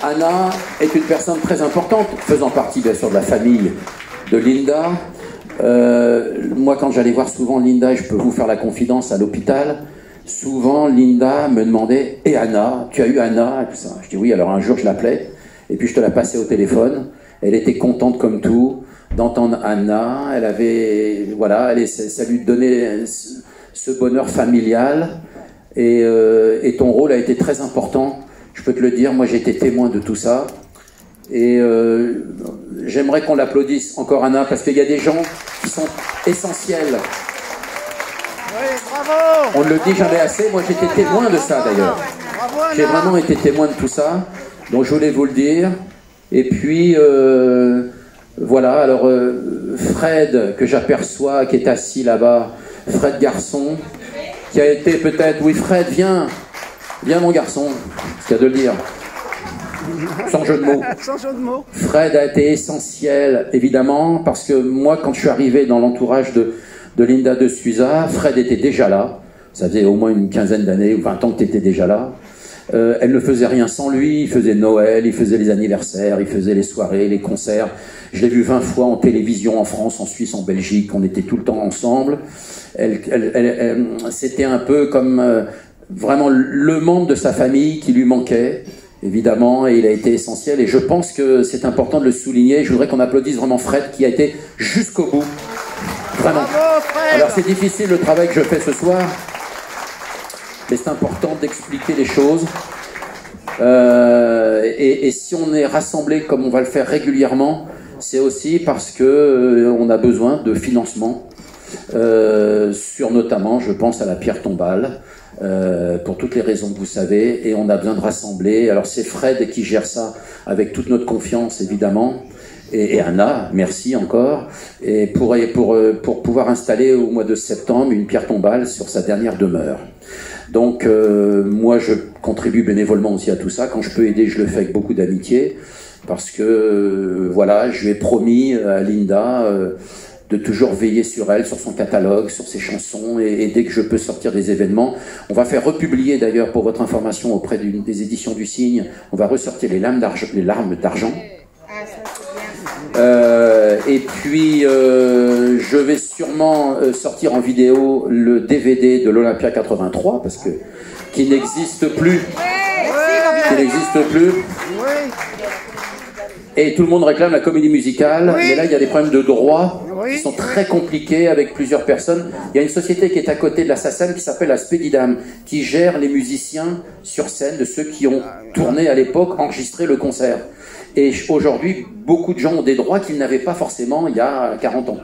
Anna est une personne très importante, faisant partie bien sûr de la famille de Linda. Moi, quand j'allais voir souvent Linda, je peux vous faire la confidence à l'hôpital, souvent Linda me demandait « Et Anna, tu as eu Anna ?» et tout ça. Je dis oui, alors un jour je l'appelais, et puis je te la passais au téléphone. Elle était contente comme tout d'entendre Anna. Elle avait, voilà, ça lui donnait ce bonheur familial, et ton rôle a été très important. Je peux te le dire, moi j'ai été témoin de tout ça. Et j'aimerais qu'on l'applaudisse encore, Anna, parce qu'il y a des gens qui sont essentiels. Oui, bravo. On ne le dit jamais assez, moi j'étais témoin de ça d'ailleurs. J'ai vraiment été témoin de tout ça, donc je voulais vous le dire. Et puis, voilà, alors Fred, que j'aperçois, qui est assis là-bas, Fred garçon, qui a été peut-être... Oui, Fred, viens mon garçon, c'est qu'à de le dire. Sans jeu de mots. Sans jeu de mots. Fred a été essentiel, évidemment, parce que moi, quand je suis arrivé dans l'entourage de Linda de Susa, Fred était déjà là. Ça faisait au moins une quinzaine d'années ou 20 ans que tu étais déjà là. Elle ne faisait rien sans lui. Il faisait Noël, il faisait les anniversaires, il faisait les soirées, les concerts. Je l'ai vu 20 fois en télévision, en France, en Suisse, en Belgique. On était tout le temps ensemble. C'était un peu comme vraiment le membre de sa famille qui lui manquait. Évidemment, et il a été essentiel, et je pense que c'est important de le souligner. Je voudrais qu'on applaudisse vraiment Fred, qui a été jusqu'au bout. Vraiment. Bravo, Fred. Alors c'est difficile le travail que je fais ce soir, mais c'est important d'expliquer les choses. Et si on est rassemblés comme on va le faire régulièrement, c'est aussi parce que on a besoin de financement, sur notamment, je pense à la pierre tombale. Pour toutes les raisons que vous savez, et on a besoin de rassembler. Alors c'est Fred qui gère ça avec toute notre confiance, évidemment, et Anna, merci encore, et pour pouvoir installer au mois de septembre une pierre tombale sur sa dernière demeure. Donc moi je contribue bénévolement aussi à tout ça. Quand je peux aider, je le fais avec beaucoup d'amitié, parce que voilà, je lui ai promis à Linda de toujours veiller sur elle, sur son catalogue, sur ses chansons, et dès que je peux sortir des événements. On va faire republier d'ailleurs, pour votre information, auprès des éditions du Cygne, on va ressortir les larmes d'argent. Et puis je vais sûrement sortir en vidéo le DVD de l'Olympia 83, parce que qui n'existe plus. Qui n'existe plus. Et tout le monde réclame la comédie musicale, mais là il y a des problèmes de droit qui sont très compliqués avec plusieurs personnes. Il y a une société qui est à côté de la SACEM qui s'appelle la Spedidam, qui gère les musiciens sur scène, de ceux qui ont tourné à l'époque, enregistré le concert. Et aujourd'hui, beaucoup de gens ont des droits qu'ils n'avaient pas forcément il y a 40 ans.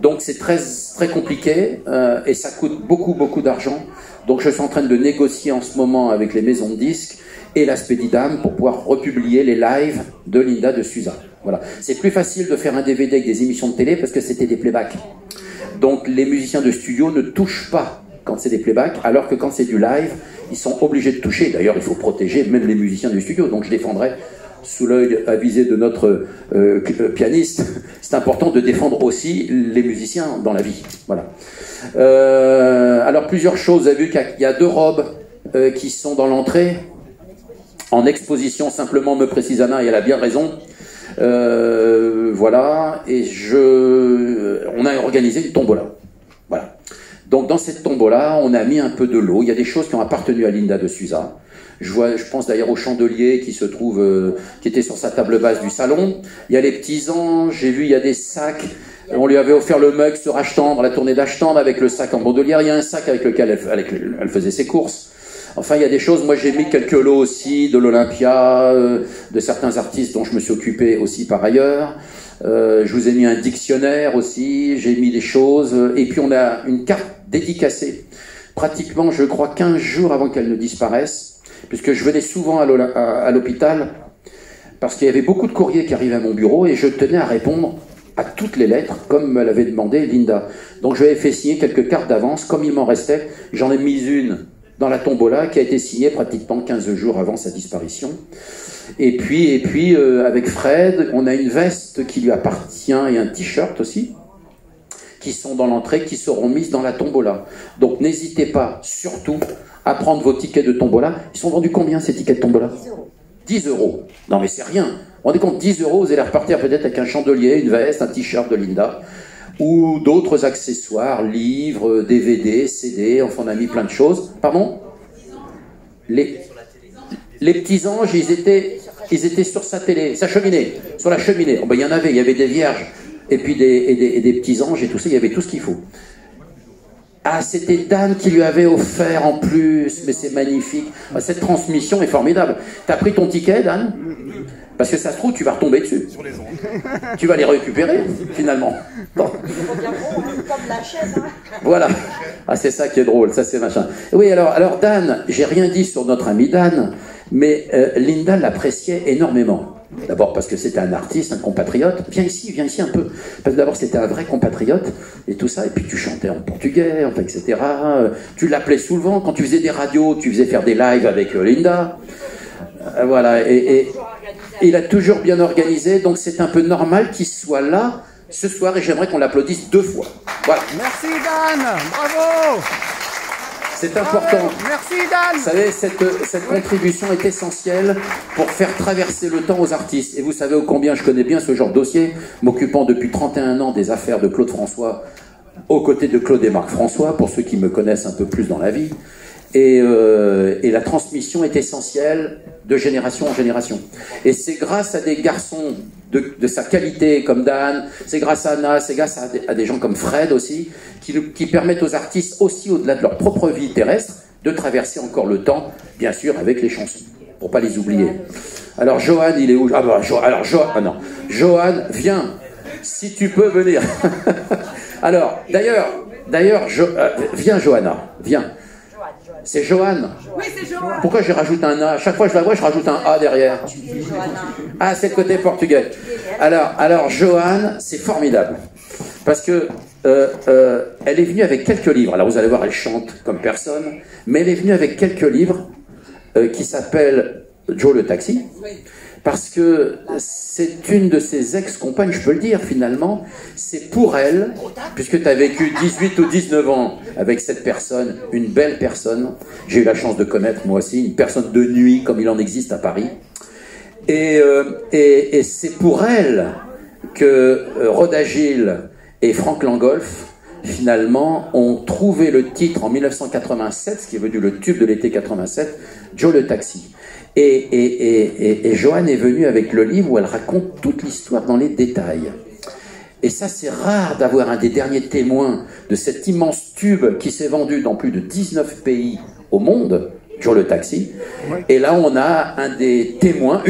Donc c'est très, très compliqué, et ça coûte beaucoup d'argent. Donc je suis en train de négocier en ce moment avec les maisons de disques et la Spedidam pour pouvoir republier les lives de Linda de Susa. Voilà. C'est plus facile de faire un DVD avec des émissions de télé parce que c'était des playbacks. Donc les musiciens de studio ne touchent pas quand c'est des playbacks, alors que quand c'est du live, ils sont obligés de toucher. D'ailleurs, il faut protéger même les musiciens du studio. Donc je défendrai, sous l'œil avisé de notre pianiste, c'est important de défendre aussi les musiciens dans la vie. Voilà. Alors plusieurs choses. Vous avez vu qu'il y a 2 robes qui sont dans l'entrée en exposition, simplement, me précise Anna, et elle a bien raison. Voilà, et on a organisé une tombola. Voilà. Donc dans cette tombola, on a mis un peu de lot. Il y a des choses qui ont appartenu à Linda de Susa. Je pense d'ailleurs au chandelier qui se trouve, qui était sur sa table basse du salon. Il y a les petits anges, j'ai vu, il y a des sacs. On lui avait offert le mug sur Achtendre, la tournée d'Achtendre, avec le sac en bandoulière. Il y a un sac avec lequel elle faisait ses courses. Enfin, il y a des choses, moi j'ai mis quelques lots aussi, de l'Olympia, de certains artistes dont je me suis occupé aussi par ailleurs. Je vous ai mis un dictionnaire aussi, j'ai mis des choses. Et puis on a une carte dédicacée, pratiquement, je crois, 15 jours avant qu'elle ne disparaisse, puisque je venais souvent à l'hôpital, parce qu'il y avait beaucoup de courriers qui arrivaient à mon bureau, et je tenais à répondre à toutes les lettres, comme me l'avait demandé Linda. Donc je lui avais fait signer quelques cartes d'avance, comme il m'en restait, j'en ai mis une dans la tombola, qui a été signée pratiquement 15 jours avant sa disparition. Et puis avec Fred, on a une veste qui lui appartient et un t-shirt aussi, qui sont dans l'entrée, qui seront mises dans la tombola. Donc n'hésitez pas, surtout, à prendre vos tickets de tombola. Ils sont vendus combien, ces tickets de tombola? 10 €. 10 euros. Non mais c'est rien. Vous vous rendez compte, 10 euros, vous allez repartir peut-être avec un chandelier, une veste, un t-shirt de Linda, ou d'autres accessoires, livres, DVD, CD, enfin on a mis plein de choses. Pardon? Les petits anges, ils étaient sur sa télé, sa cheminée, sur la cheminée. Oh ben, il y en avait, il y avait des vierges, et puis des petits anges et tout ça, il y avait tout ce qu'il faut. Ah, c'était Dan qui lui avait offert en plus, mais c'est magnifique. Cette transmission est formidable. T'as pris ton ticket, Dan? Parce que ça se trouve, tu vas retomber dessus. Tu vas les récupérer, finalement. Bon. Comme la chaise, hein. Voilà. Ah, c'est ça qui est drôle, ça c'est machin. Oui, alors Dan, j'ai rien dit sur notre ami Dan, mais Linda l'appréciait énormément. D'abord parce que c'était un artiste, un compatriote. Viens ici un peu. Parce que d'abord c'était un vrai compatriote et tout ça. Et puis tu chantais en portugais, enfin, etc. Tu l'appelais souvent quand tu faisais des radios, tu faisais faire des lives avec Linda. Voilà. Et il a toujours bien organisé, donc c'est un peu normal qu'il soit là ce soir et j'aimerais qu'on l'applaudisse 2 fois. Voilà. Merci Dan, bravo. C'est important. Merci Dan. Vous savez, cette contribution est essentielle pour faire traverser le temps aux artistes. Et vous savez ô combien je connais bien ce genre de dossier, m'occupant depuis 31 ans des affaires de Claude François, aux côtés de Claude et Marc François, pour ceux qui me connaissent un peu plus dans la vie. Et la transmission est essentielle de génération en génération. Et c'est grâce à des garçons de sa qualité comme Dan, c'est grâce à Anna, c'est grâce à des gens comme Fred aussi, qui permettent aux artistes aussi, au-delà de leur propre vie terrestre, de traverser encore le temps, bien sûr, avec les chansons, pour pas les oublier. Alors Johan, il est où? Ah bah, Johan, viens, si tu peux venir. Alors, d'ailleurs, viens Johanna, viens. C'est Johan. Oui, c'est Johan. Pourquoi je rajoute un A? Chaque fois que je la vois, je rajoute un A derrière. Ah, c'est le côté portugais. Alors Johan, c'est formidable. Parce que elle est venue avec quelques livres. Alors vous allez voir, elle chante comme personne. Mais elle est venue avec quelques livres qui s'appellent Joe le Taxi. Parce que c'est une de ses ex-compagnes, je peux le dire finalement, c'est pour elle, puisque tu as vécu 18 ou 19 ans avec cette personne, une belle personne, j'ai eu la chance de connaître moi aussi, une personne de nuit comme il en existe à Paris, et c'est pour elle que Rhoda Gil et Franck Langolf, finalement, ont trouvé le titre en 1987, ce qui est devenu le tube de l'été 87, Joe le Taxi. Et Johan est venue avec le livre où elle raconte toute l'histoire dans les détails. Et ça, c'est rare d'avoir un des derniers témoins de cet immense tube qui s'est vendu dans plus de 19 pays au monde, Joe le Taxi. Et là, on a une des témoins,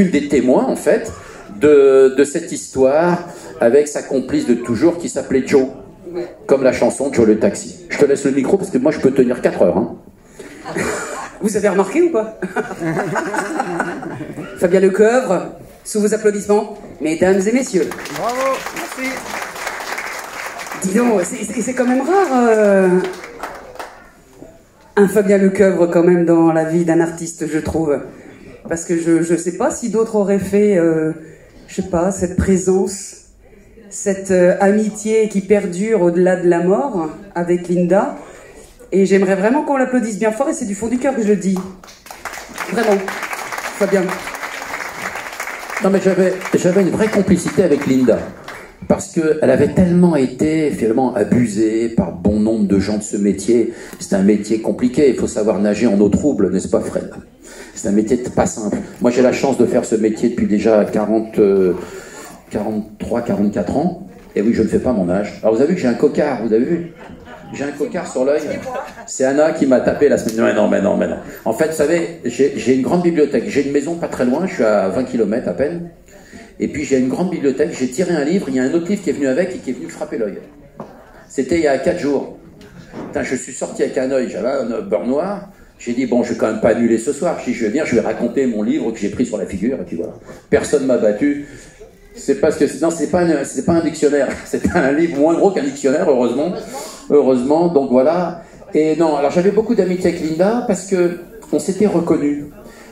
en fait, de cette histoire avec sa complice de toujours qui s'appelait Joe. Comme la chanson Joe le Taxi. Je te laisse le micro parce que moi, je peux tenir 4 heures. Hein. Vous avez remarqué ou pas? Fabien Lecoeuvre, sous vos applaudissements, mesdames et messieurs. Bravo, merci. Dis donc, c'est quand même rare, un Fabien Lecoeuvre quand même dans la vie d'un artiste, je trouve. Parce que je sais pas si d'autres auraient fait, je sais pas, cette présence, cette amitié qui perdure au-delà de la mort avec Linda. Et j'aimerais vraiment qu'on l'applaudisse bien fort, et c'est du fond du cœur que je le dis. Vraiment, Fabien. Non mais j'avais une vraie complicité avec Linda. Parce qu'elle avait tellement été finalement abusée par bon nombre de gens de ce métier. C'est un métier compliqué, il faut savoir nager en eau trouble, n'est-ce pas Fred? C'est un métier pas simple. Moi j'ai la chance de faire ce métier depuis déjà 43, 44 ans. Et oui, je ne fais pas mon âge. Alors vous avez vu que j'ai un cocard, vous avez vu? J'ai un cocard sur l'œil. C'est Anna qui m'a tapé la semaine. Mais non. En fait, vous savez, j'ai une grande bibliothèque. J'ai une maison pas très loin, je suis à 20 km à peine. Et puis j'ai une grande bibliothèque, j'ai tiré un livre, il y a un autre livre qui est venu avec et qui est venu me frapper l'œil. C'était il y a 4 jours. Putain, je suis sorti avec un œil, j'avais un beurre noir. J'ai dit, bon, je vais quand même pas annuler ce soir. Si je vais venir, je vais raconter mon livre que j'ai pris sur la figure. Et puis voilà. Personne m'a battu. C'est parce que non, c'est pas un dictionnaire. C'est un livre moins gros qu'un dictionnaire, heureusement. Donc voilà. Et non, alors j'avais beaucoup d'amitié avec Linda parce que on s'était reconnus.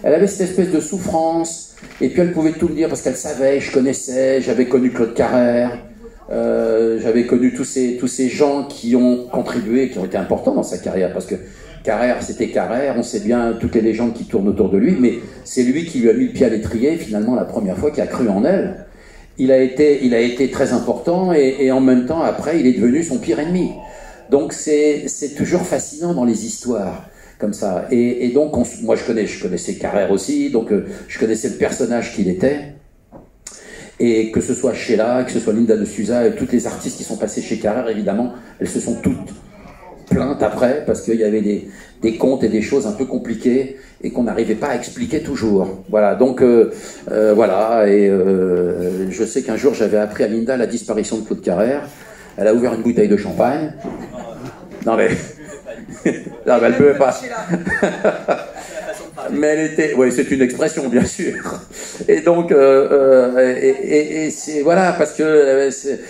Elle avait cette espèce de souffrance, et puis elle pouvait tout me dire parce qu'elle savait, je connaissais, j'avais connu Claude Carrère, j'avais connu tous ces gens qui ont contribué, qui ont été importants dans sa carrière, parce que Carrère, c'était Carrère, on sait bien toutes les légendes qui tournent autour de lui, mais c'est lui qui lui a mis le pied à l'étrier, finalement, la première fois, qui a cru en elle. Il a été très important, et en même temps, après, il est devenu son pire ennemi. Donc c'est toujours fascinant dans les histoires, comme ça. Et donc, moi je connaissais Carrère aussi, donc je connaissais le personnage qu'il était. Et que ce soit Sheila, que ce soit Linda de Souza, et toutes les artistes qui sont passées chez Carrère, évidemment, elles se sont toutes plaintes après, parce qu'il y avait des contes et des choses un peu compliquées, et qu'on n'arrivait pas à expliquer toujours. Voilà, donc voilà, et je sais qu'un jour j'avais appris à Linda la disparition de Claude Carrère. Elle a ouvert une bouteille de champagne. Non mais... non, mais elle ne pouvait pas. Mais elle était... Oui, c'est une expression, bien sûr. Et donc, c'est... Voilà, parce que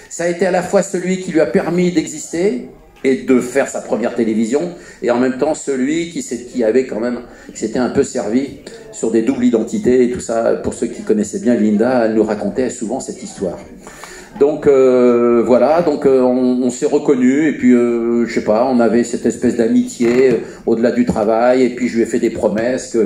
ça a été à la fois celui qui lui a permis d'exister et de faire sa première télévision, et en même temps celui qui avait quand même... qui s'était un peu servi sur des doubles identités et tout ça. Pour ceux qui connaissaient bien Linda, elle nous racontait souvent cette histoire. Donc voilà, donc on s'est reconnus, et puis je sais pas, on avait cette espèce d'amitié au-delà du travail, et puis je lui ai fait des promesses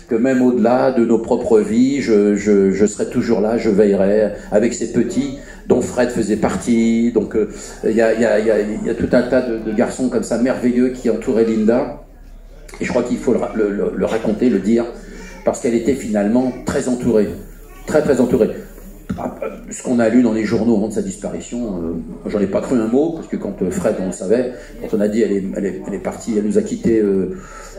que même au-delà de nos propres vies, je serai toujours là, je veillerai avec ces petits dont Fred faisait partie. Donc il y a tout un tas de garçons comme ça merveilleux qui entouraient Linda, et je crois qu'il faut le raconter, le dire, parce qu'elle était finalement très entourée, très entourée. Ce qu'on a lu dans les journaux au moment de sa disparition, j'en ai pas cru un mot, parce que quand Fred, on le savait, quand on a dit elle est partie, elle nous a quittés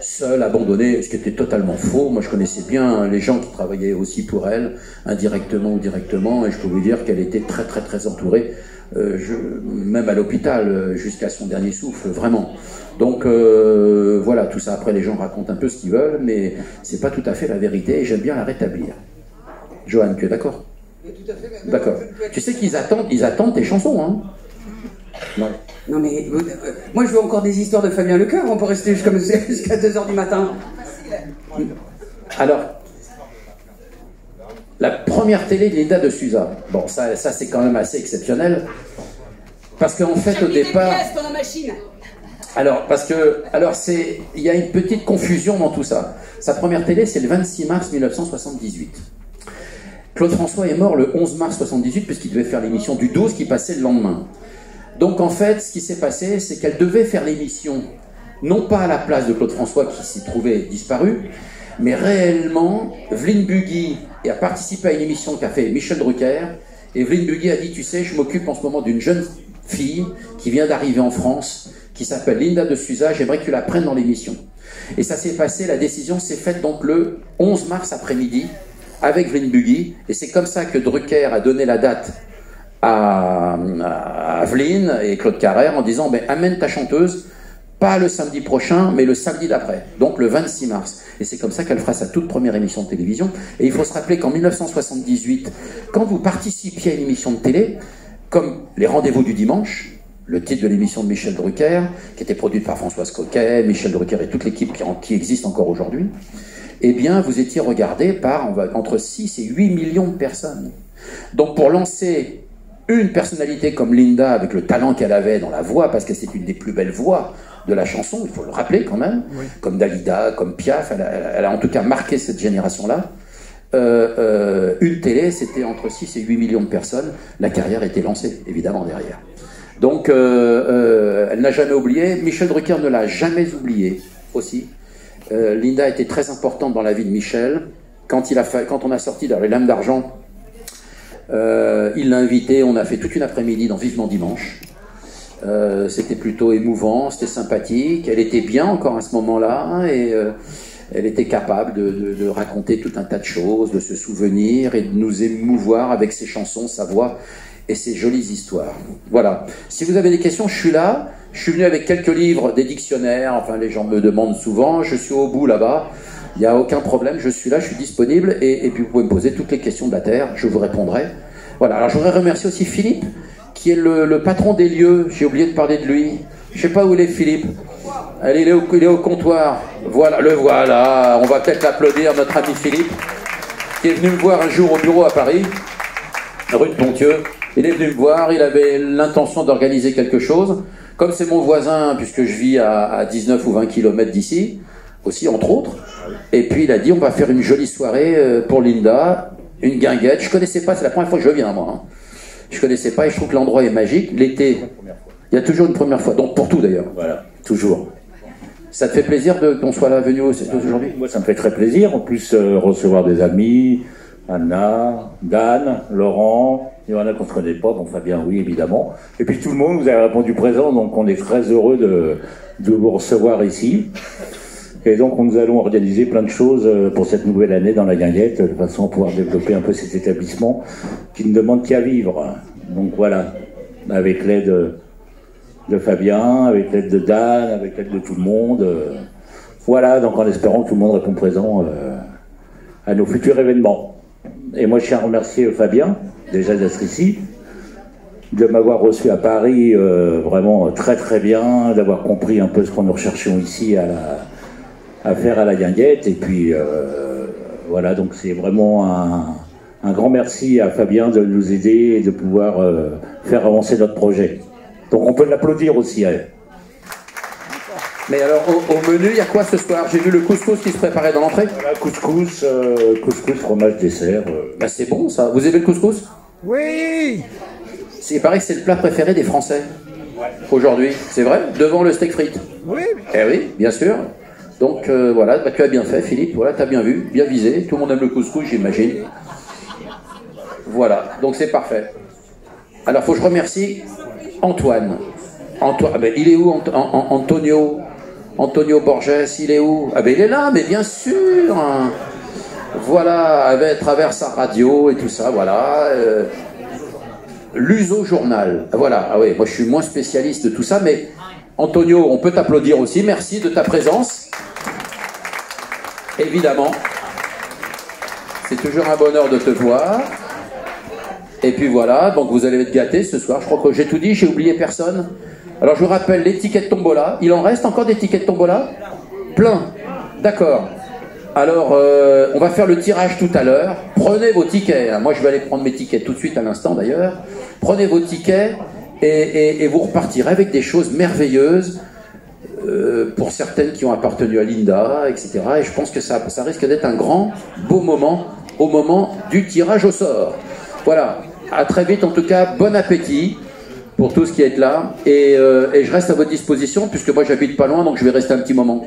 seule, abandonnée, ce qui était totalement faux. Moi je connaissais bien les gens qui travaillaient aussi pour elle, indirectement ou directement, et je peux vous dire qu'elle était très entourée, même à l'hôpital, jusqu'à son dernier souffle, vraiment. Donc voilà, tout ça, après les gens racontent un peu ce qu'ils veulent, mais c'est pas tout à fait la vérité, et j'aime bien la rétablir. Johan, tu es d'accord ? D'accord. Tu sais qu'ils attendent tes chansons, hein? Non. Non mais moi je veux encore des histoires de Fabien Lecoeur, on peut rester jusqu'à 2h du matin. Alors, la première télé de Linda de Souza, bon ça c'est quand même assez exceptionnel, parce qu'en fait au départ... Alors, il y a une petite confusion dans tout ça. Sa première télé, c'est le 26 mars 1978. Claude François est mort le 11 mars 1978, puisqu'il devait faire l'émission du 12 qui passait le lendemain. Donc en fait, ce qui s'est passé, c'est qu'elle devait faire l'émission, non pas à la place de Claude François qui s'y trouvait disparu, mais réellement, Evelyne Bugui a participé à une émission qu'a fait Michel Drucker, et Evelyne Bugui a dit, tu sais, je m'occupe en ce moment d'une jeune fille qui vient d'arriver en France, qui s'appelle Linda de Souza, j'aimerais que tu la prennes dans l'émission. Et ça s'est passé, la décision s'est faite donc le 11 mars après-midi, avec Evelyne Bugui, et c'est comme ça que Drucker a donné la date à Evelyne et Claude Carrère en disant amène ta chanteuse, pas le samedi prochain, mais le samedi d'après, donc le 26 mars. Et c'est comme ça qu'elle fera sa toute première émission de télévision. Et il faut se rappeler qu'en 1978, quand vous participiez à une émission de télé, comme les Rendez-vous du dimanche, le titre de l'émission de Michel Drucker, qui était produite par Françoise Coquet, Michel Drucker et toute l'équipe qui existe encore aujourd'hui, eh bien, vous étiez regardé par entre 6 et 8 millions de personnes. Donc, pour lancer une personnalité comme Linda, avec le talent qu'elle avait dans la voix, parce que c'est une des plus belles voix de la chanson, il faut le rappeler quand même, oui. Comme Dalida, comme Piaf, elle a en tout cas marqué cette génération-là. Une télé, c'était entre 6 et 8 millions de personnes. La carrière était lancée, évidemment, derrière. Donc, elle n'a jamais oublié. Michel Drucker ne l'a jamais oublié, aussi. Linda était très importante dans la vie de Michel. Quand on a sorti dans Les Lames d'Argent, il l'a invité, on a fait toute une après-midi dans Vivement Dimanche. C'était plutôt émouvant, c'était sympathique. Elle était bien encore à ce moment-là, et elle était capable de raconter tout un tas de choses, de se souvenir et de nous émouvoir avec ses chansons, sa voix et ses jolies histoires. Voilà. Si vous avez des questions, je suis là. Je suis venu avec quelques livres, des dictionnaires, enfin les gens me demandent souvent, je suis au bout là-bas, il n'y a aucun problème, je suis là, je suis disponible, et puis vous pouvez me poser toutes les questions de la Terre, je vous répondrai. Voilà, alors je voudrais remercier aussi Philippe, qui est le patron des lieux, j'ai oublié de parler de lui, je ne sais pas où il est Philippe, allez, il est au comptoir, voilà, le voilà, on va peut-être l'applaudir, notre ami Philippe, qui est venu me voir un jour au bureau à Paris, rue de Pontieux, il est venu me voir, il avait l'intention d'organiser quelque chose. Comme c'est mon voisin, puisque je vis à 19 ou 20 km d'ici, aussi entre autres, et puis il a dit on va faire une jolie soirée pour Linda, une guinguette. Je connaissais pas, c'est la première fois que je viens moi. Hein. Je connaissais pas et je trouve que l'endroit est magique. L'été, il y a toujours une première fois, donc pour tout d'ailleurs. Voilà, toujours. Ça te fait plaisir qu'on soit là venu aujourd'hui? Moi, ça me fait très plaisir. En plus, recevoir des amis, Anna, Dan, Laurent. Il y en a qu'on ne connaît pas, donc Fabien, oui, évidemment. Et puis tout le monde, vous avez répondu présent, donc on est très heureux de vous recevoir ici. Et donc, nous allons organiser plein de choses pour cette nouvelle année dans la guinguette, de façon à pouvoir développer un peu cet établissement qui ne demande qu'à vivre. Donc voilà, avec l'aide de Fabien, avec l'aide de Dan, avec l'aide de tout le monde. Voilà, donc en espérant que tout le monde répond présent à nos futurs événements. Et moi, je tiens à remercier Fabien, déjà d'être ici, de m'avoir reçu à Paris vraiment très très bien, d'avoir compris un peu ce que nous recherchions ici à faire à la guinguette. Et puis voilà, donc c'est vraiment un grand merci à Fabien de nous aider et de pouvoir faire avancer notre projet. Donc on peut l'applaudir aussi. Mais alors, au menu, il y a quoi ce soir? J'ai vu le couscous qui se préparait dans l'entrée. Voilà, couscous, fromage, dessert. Bah, c'est bon ça. Vous aimez le couscous? Oui. Il paraît que c'est le plat préféré des Français aujourd'hui. C'est vrai? Devant le steak frites. Oui. Eh oui, bien sûr. Donc voilà, bah, tu as bien fait Philippe, voilà, tu as bien vu, bien visé. Tout le monde aime le couscous, j'imagine. Voilà, donc c'est parfait. Alors, faut que je remercie Antoine. Ah ben, il est où Antonio Borges, il est où? Ah ben il est là, mais bien sûr. Voilà, à travers sa radio et tout ça, voilà. L'Uso Journal, voilà. Ah oui, moi je suis moins spécialiste de tout ça, mais Antonio, on peut t'applaudir aussi. Merci de ta présence. Évidemment. C'est toujours un bonheur de te voir. Et puis voilà, donc vous allez être gâtés ce soir. Je crois que j'ai tout dit, j'ai oublié personne. Alors je vous rappelle les tickets de tombola. Il en reste encore des tickets de tombola? Plein. D'accord. Alors on va faire le tirage tout à l'heure. Prenez vos tickets. Moi je vais aller prendre mes tickets tout de suite à l'instant d'ailleurs. Prenez vos tickets et vous repartirez avec des choses merveilleuses pour certaines qui ont appartenu à Linda, etc. Et je pense que ça risque d'être un grand, beau moment au moment du tirage au sort. Voilà, à très vite en tout cas, bon appétit pour tous qui êtes là, et je reste à votre disposition, puisque moi j'habite pas loin, donc je vais rester un petit moment.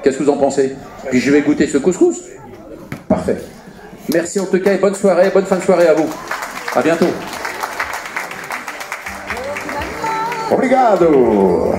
Qu'est-ce que vous en pensez? Puis je vais goûter ce couscous. Parfait. Merci en tout cas, et bonne soirée, bonne fin de soirée à vous. À bientôt. Obrigado!